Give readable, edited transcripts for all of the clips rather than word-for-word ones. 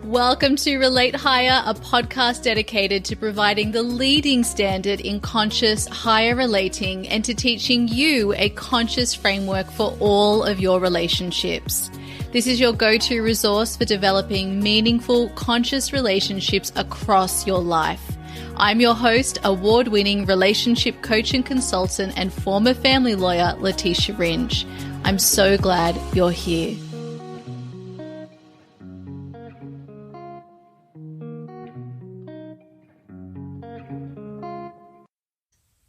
Welcome to Relate Higher, a podcast dedicated to providing the leading standard in conscious higher relating and to teaching you a conscious framework for all of your relationships. This is your go-to resource for developing meaningful, conscious relationships across your life. I'm your host, award-winning relationship coach and consultant and former family lawyer, Letitia Ringe. I'm so glad you're here.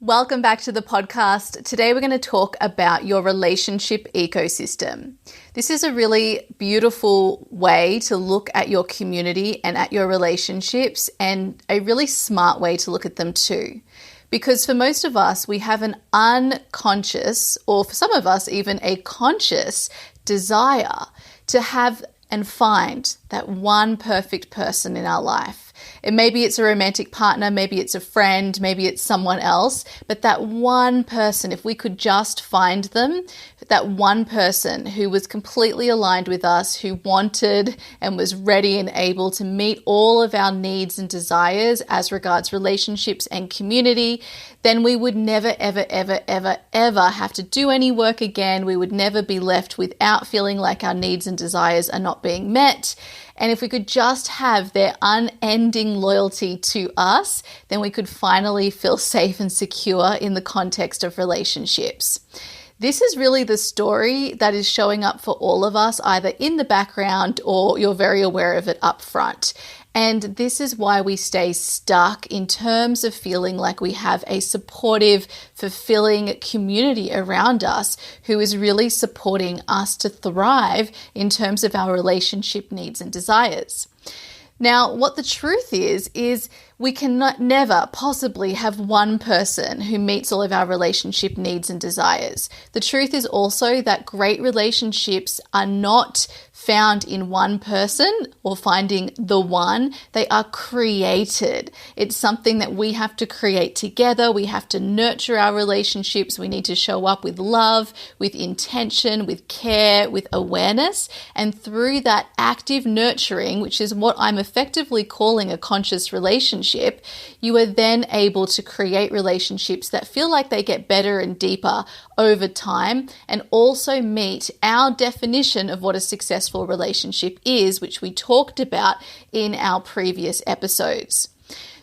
Welcome back to the podcast. Today we're going to talk about your relationship ecosystem. This is a really beautiful way to look at your community and at your relationships, and a really smart way to look at them too. Because for most of us, we have an unconscious, or for some of us even a conscious desire to have and find that one perfect person in our life. And maybe it's a romantic partner, maybe it's a friend, maybe it's someone else, but that one person, if we could just find them, that one person who was completely aligned with us, who wanted and was ready and able to meet all of our needs and desires as regards relationships and community, then we would never, ever, ever, ever, ever have to do any work again. We would never be left without feeling like our needs and desires are not being met. And if we could just have their unending loyalty to us, then we could finally feel safe and secure in the context of relationships. This is really the story that is showing up for all of us, either in the background or you're very aware of it up front. And this is why we stay stuck in terms of feeling like we have a supportive, fulfilling community around us who is really supporting us to thrive in terms of our relationship needs and desires. Now, what the truth is we cannot never possibly have one person who meets all of our relationship needs and desires. The truth is also that great relationships are not found in one person or finding the one. They are created. It's something that we have to create together. We have to nurture our relationships. We need to show up with love, with intention, with care, with awareness. And through that active nurturing, which is what I'm effectively calling a conscious relationship, you are then able to create relationships that feel like they get better and deeper over time and also meet our definition of what a successful relationship is, which we talked about in our previous episodes.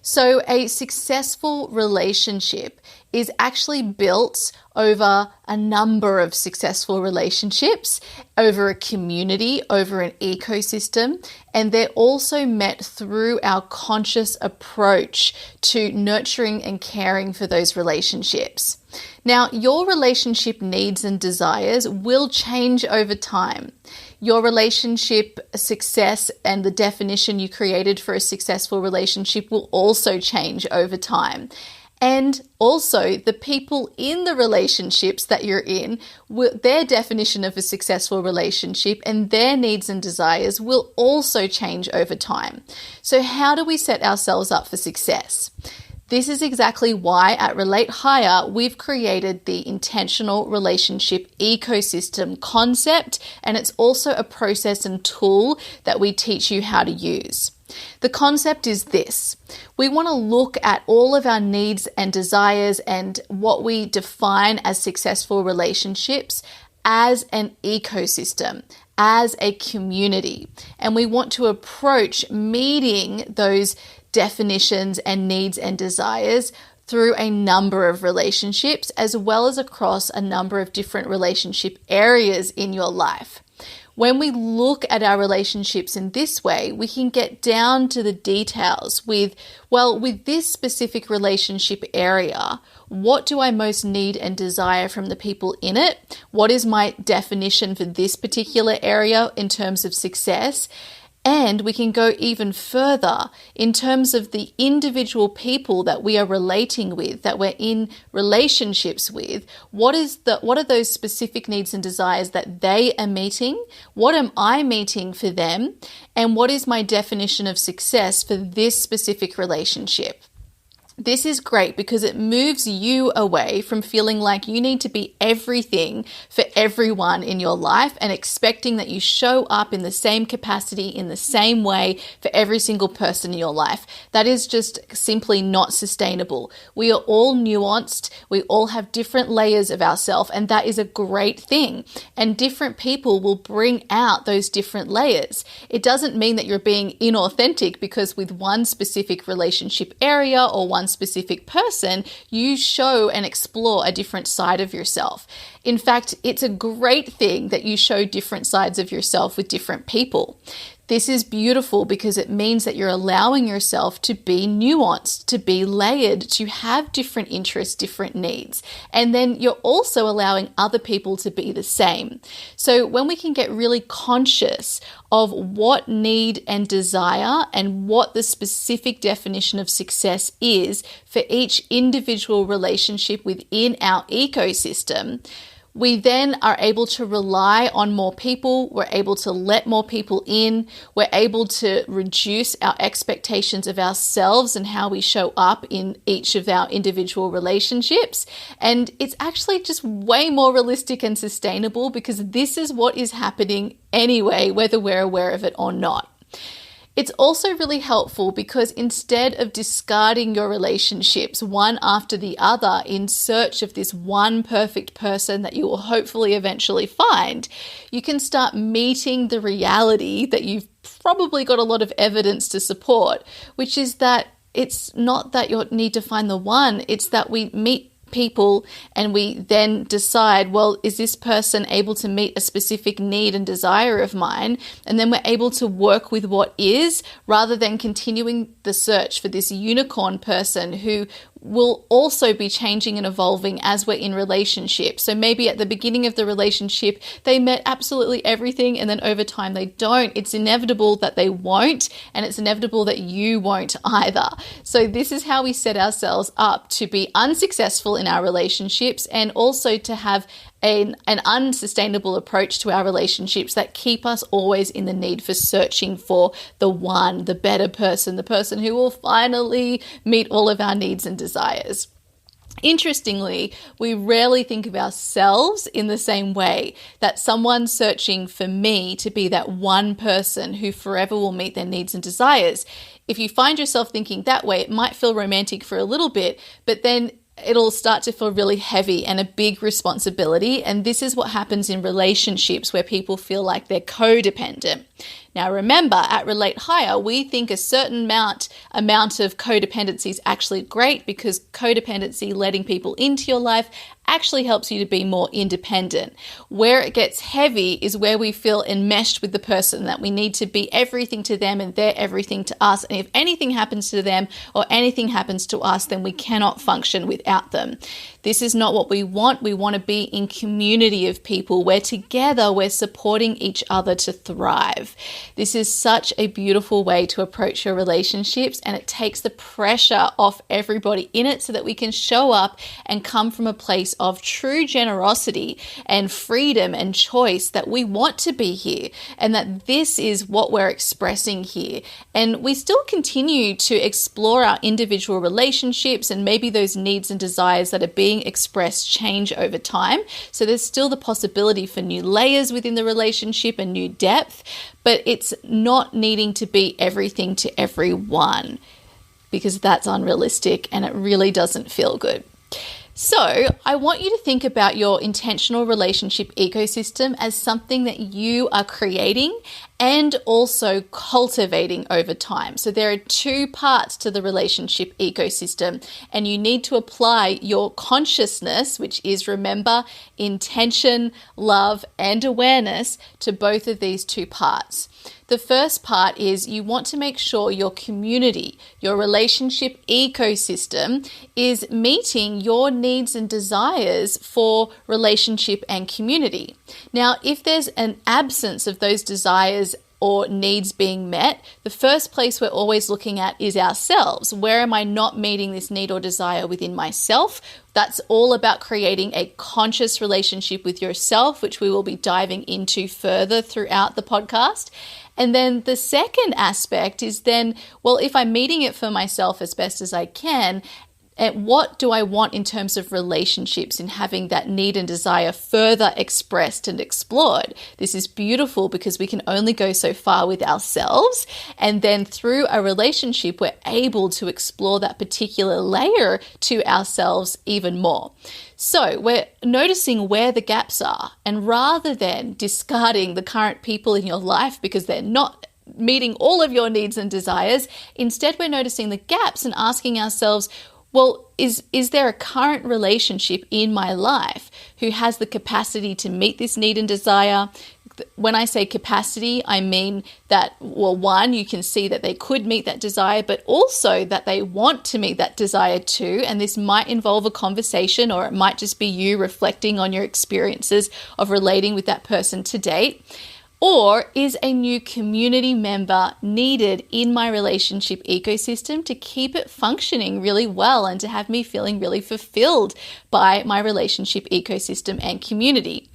So a successful relationship is actually built over a number of successful relationships, over a community, over an ecosystem, and they're also met through our conscious approach to nurturing and caring for those relationships. Now, your relationship needs and desires will change over time. Your relationship success and the definition you created for a successful relationship will also change over time. And also the people in the relationships that you're in, their definition of a successful relationship and their needs and desires will also change over time. So how do we set ourselves up for success? This is exactly why at Relate Higher, we've created the intentional relationship ecosystem concept, and it's also a process and tool that we teach you how to use. The concept is this. We want to look at all of our needs and desires and what we define as successful relationships as an ecosystem, as a community. And we want to approach meeting those definitions and needs and desires through a number of relationships, as well as across a number of different relationship areas in your life. When we look at our relationships in this way, we can get down to the details with this specific relationship area, what do I most need and desire from the people in it? What is my definition for this particular area in terms of success? And we can go even further in terms of the individual people that we are relating with, that we're in relationships with. What are those specific needs and desires that they are meeting? What am I meeting for them? And what is my definition of success for this specific relationship? This is great because it moves you away from feeling like you need to be everything for everyone in your life and expecting that you show up in the same capacity, in the same way for every single person in your life. That is just simply not sustainable. We are all nuanced. We all have different layers of ourselves, and that is a great thing. And different people will bring out those different layers. It doesn't mean that you're being inauthentic because with one specific relationship area or one specific person, you show and explore a different side of yourself. In fact, it's a great thing that you show different sides of yourself with different people. This is beautiful because it means that you're allowing yourself to be nuanced, to be layered, to have different interests, different needs. And then you're also allowing other people to be the same. So when we can get really conscious of what need and desire and what the specific definition of success is for each individual relationship within our ecosystem, we then are able to rely on more people, we're able to let more people in, we're able to reduce our expectations of ourselves and how we show up in each of our individual relationships. And it's actually just way more realistic and sustainable because this is what is happening anyway, whether we're aware of it or not. It's also really helpful because instead of discarding your relationships one after the other in search of this one perfect person that you will hopefully eventually find, you can start meeting the reality that you've probably got a lot of evidence to support, which is that it's not that you need to find the one, it's that we meet people and we then decide, well, is this person able to meet a specific need and desire of mine? And then we're able to work with what is rather than continuing the search for this unicorn person who will also be changing and evolving as we're in relationship. So maybe at the beginning of the relationship, they met absolutely everything, and then over time they don't. It's inevitable that they won't, and it's inevitable that you won't either. So this is how we set ourselves up to be unsuccessful in our relationships and also to have an unsustainable approach to our relationships that keep us always in the need for searching for the one, the better person, the person who will finally meet all of our needs and desires. Interestingly, we rarely think of ourselves in the same way, that someone searching for me to be that one person who forever will meet their needs and desires. If you find yourself thinking that way, it might feel romantic for a little bit, but then it'll start to feel really heavy and a big responsibility. And this is what happens in relationships where people feel like they're codependent. Now, remember, at Relate Higher, we think a certain amount of codependency is actually great because codependency, letting people into your life, actually helps you to be more independent. Where it gets heavy is where we feel enmeshed with the person, that we need to be everything to them and they're everything to us. And if anything happens to them or anything happens to us, then we cannot function without them. This is not what we want. We want to be in community of people where together we're supporting each other to thrive. This is such a beautiful way to approach your relationships, and it takes the pressure off everybody in it so that we can show up and come from a place of true generosity and freedom and choice, that we want to be here and that this is what we're expressing here. And we still continue to explore our individual relationships, and maybe those needs and desires that are being expressed change over time. So there's still the possibility for new layers within the relationship and new depth, but it's not needing to be everything to everyone, because that's unrealistic and it really doesn't feel good. So I want you to think about your intentional relationship ecosystem as something that you are creating and also cultivating over time. So there are two parts to the relationship ecosystem, and you need to apply your consciousness, which is, remember, intention, love, and awareness, to both of these two parts. The first part is you want to make sure your community, your relationship ecosystem, is meeting your needs and desires for relationship and community. Now, if there's an absence of those desires or needs being met, the first place we're always looking at is ourselves. Where am I not meeting this need or desire within myself? That's all about creating a conscious relationship with yourself, which we will be diving into further throughout the podcast. And then the second aspect is then, well, if I'm meeting it for myself as best as I can, And what do I want in terms of relationships and having that need and desire further expressed and explored? This is beautiful because we can only go so far with ourselves. And then through a relationship, we're able to explore that particular layer to ourselves even more. So we're noticing where the gaps are. And rather than discarding the current people in your life because they're not meeting all of your needs and desires, instead we're noticing the gaps and asking ourselves, well, is there a current relationship in my life who has the capacity to meet this need and desire? When I say capacity, I mean that, well, one, you can see that they could meet that desire, but also that they want to meet that desire too. And this might involve a conversation, or it might just be you reflecting on your experiences of relating with that person to date. Or is a new community member needed in my relationship ecosystem to keep it functioning really well and to have me feeling really fulfilled by my relationship ecosystem and community?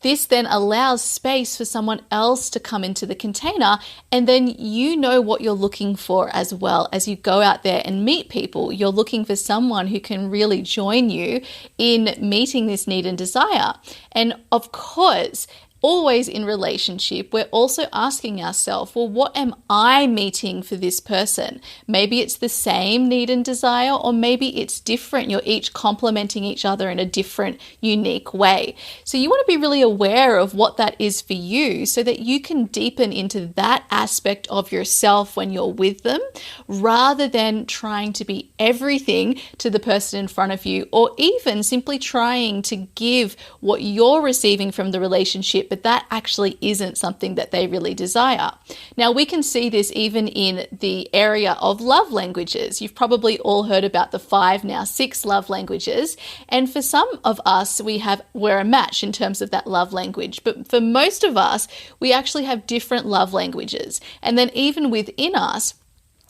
This then allows space for someone else to come into the container, and then you know what you're looking for as well. As you go out there and meet people, you're looking for someone who can really join you in meeting this need and desire. And of course, always in relationship, we're also asking ourselves, well, what am I meeting for this person? Maybe it's the same need and desire, or maybe it's different. You're each complementing each other in a different, unique way. So you want to be really aware of what that is for you so that you can deepen into that aspect of yourself when you're with them, rather than trying to be everything to the person in front of you, or even simply trying to give what you're receiving from the relationship, but that actually isn't something that they really desire. Now, we can see this even in the area of love languages. You've probably all heard about the 5, now 6 love languages. And for some of us, we're a match in terms of that love language. But for most of us, we actually have different love languages. And then even within us,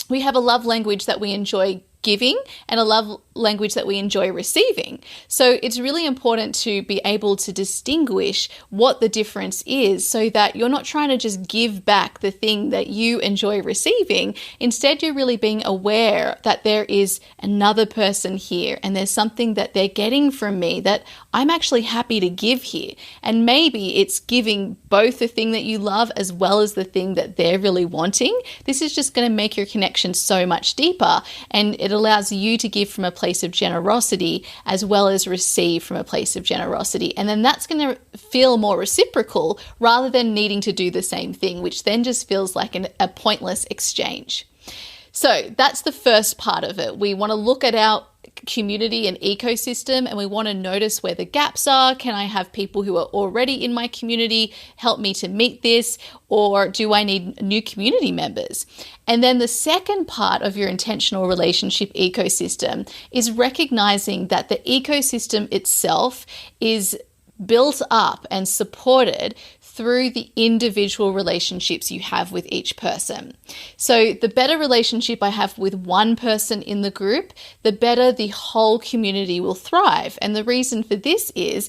we have a love language that we enjoy giving and a love language that we enjoy receiving. So it's really important to be able to distinguish what the difference is so that you're not trying to just give back the thing that you enjoy receiving. Instead, you're really being aware that there is another person here and there's something that they're getting from me that I'm actually happy to give here. And maybe it's giving both the thing that you love as well as the thing that they're really wanting. This is just going to make your connection so much deeper, and it allows you to give from a place of generosity as well as receive from a place of generosity. And then that's going to feel more reciprocal rather than needing to do the same thing, which then just feels like a pointless exchange. So that's the first part of it. We want to look at our community and ecosystem, and we want to notice where the gaps are. Can I have people who are already in my community help me to meet this, or do I need new community members? And then the second part of your intentional relationship ecosystem is recognizing that the ecosystem itself is built up and supported through the individual relationships you have with each person. So the better relationship I have with one person in the group, the better the whole community will thrive. And the reason for this is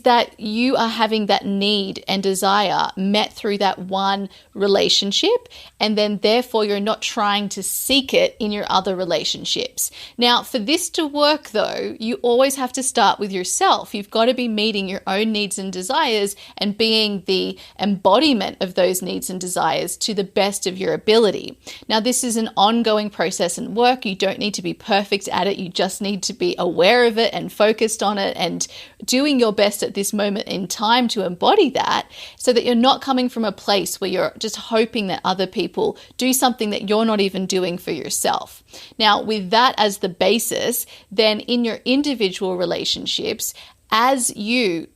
that you are having that need and desire met through that one relationship, and then therefore you're not trying to seek it in your other relationships. Now, for this to work though, you always have to start with yourself. You've got to be meeting your own needs and desires and being the embodiment of those needs and desires to the best of your ability. Now, this is an ongoing process and work. You don't need to be perfect at it. You just need to be aware of it and focused on it and doing your best at this moment in time to embody that, so that you're not coming from a place where you're just hoping that other people do something that you're not even doing for yourself. Now, with that as the basis, then in your individual relationships, as you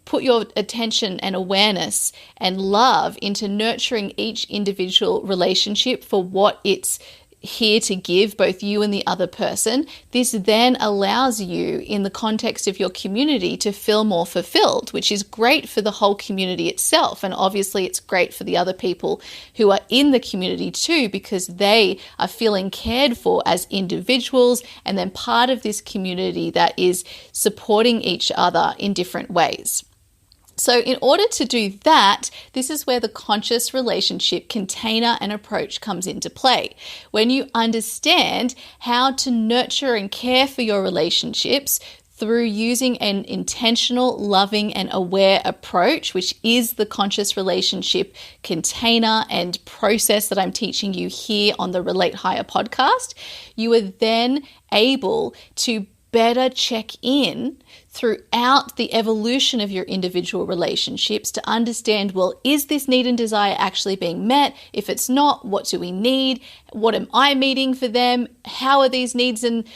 put your attention and awareness and love into nurturing each individual relationship for what it's here to give, both you and the other person, this then allows you in the context of your community to feel more fulfilled, which is great for the whole community itself. And obviously it's great for the other people who are in the community too, because they are feeling cared for as individuals and then part of this community that is supporting each other in different ways. So in order to do that, this is where the conscious relationship container and approach comes into play. When you understand how to nurture and care for your relationships through using an intentional, loving, and aware approach, which is the conscious relationship container and process that I'm teaching you here on the Relate Higher podcast, you are then able to better check in throughout the evolution of your individual relationships to understand, well, is this need and desire actually being met? If it's not, what do we need? What am I meeting for them? How are these needs and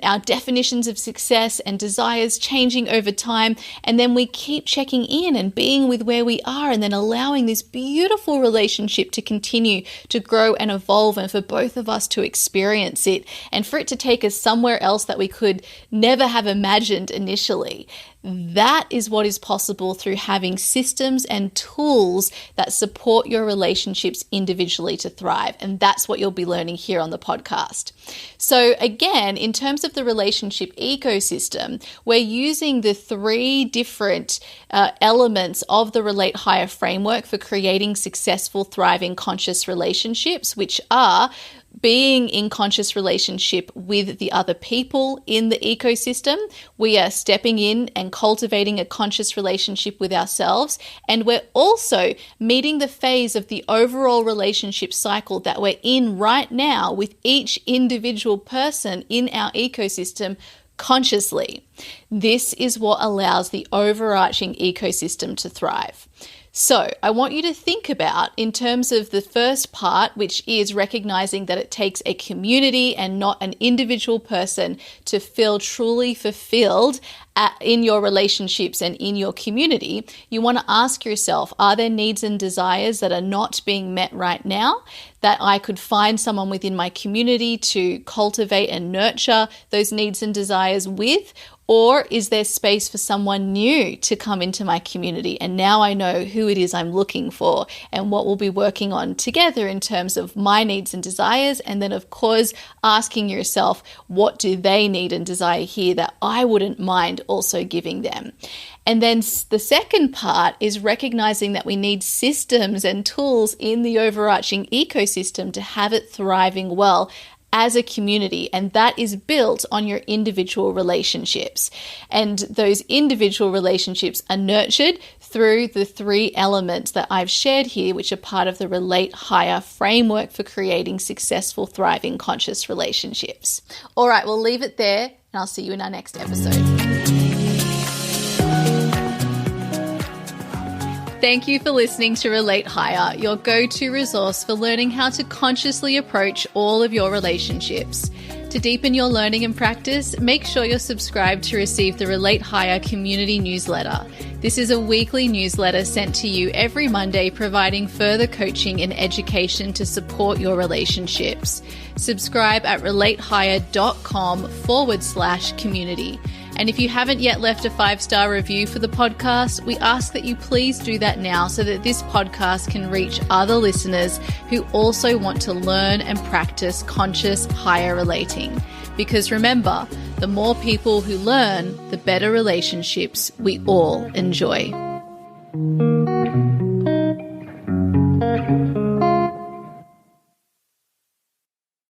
our definitions of success and desires changing over time? And then we keep checking in and being with where we are and then allowing this beautiful relationship to continue to grow and evolve and for both of us to experience it and for it to take us somewhere else that we could never have imagined initially. That is what is possible through having systems and tools that support your relationships individually to thrive. And that's what you'll be learning here on the podcast. So again, in terms of the relationship ecosystem, we're using the 3 different elements of the Relate Higher framework for creating successful, thriving, conscious relationships, which are being in conscious relationship with the other people in the ecosystem. We are stepping in and cultivating a conscious relationship with ourselves. And we're also meeting the phase of the overall relationship cycle that we're in right now with each individual person in our ecosystem consciously. This is what allows the overarching ecosystem to thrive. So I want you to think about, in terms of the first part, which is recognizing that it takes a community and not an individual person to feel truly fulfilled in your relationships and in your community. You want to ask yourself, are there needs and desires that are not being met right now that I could find someone within my community to cultivate and nurture those needs and desires with? Or is there space for someone new to come into my community? And now I know who it is I'm looking for and what we'll be working on together in terms of my needs and desires. And then, of course, asking yourself, what do they need and desire here that I wouldn't mind also giving them? And then the second part is recognizing that we need systems and tools in the overarching ecosystem to have it thriving well as a community, and that is built on your individual relationships. And those individual relationships are nurtured through the 3 elements that I've shared here, which are part of the Relate Higher framework for creating successful, thriving, conscious relationships. All right, we'll leave it there, and I'll see you in our next episode. Thank you for listening to Relate Higher, your go-to resource for learning how to consciously approach all of your relationships. To deepen your learning and practice, make sure you're subscribed to receive the Relate Higher community newsletter. This is a weekly newsletter sent to you every Monday, providing further coaching and education to support your relationships. Subscribe at relatehigher.com/community. And if you haven't yet left a 5-star review for the podcast, we ask that you please do that now so that this podcast can reach other listeners who also want to learn and practice conscious higher relating. Because remember, the more people who learn, the better relationships we all enjoy.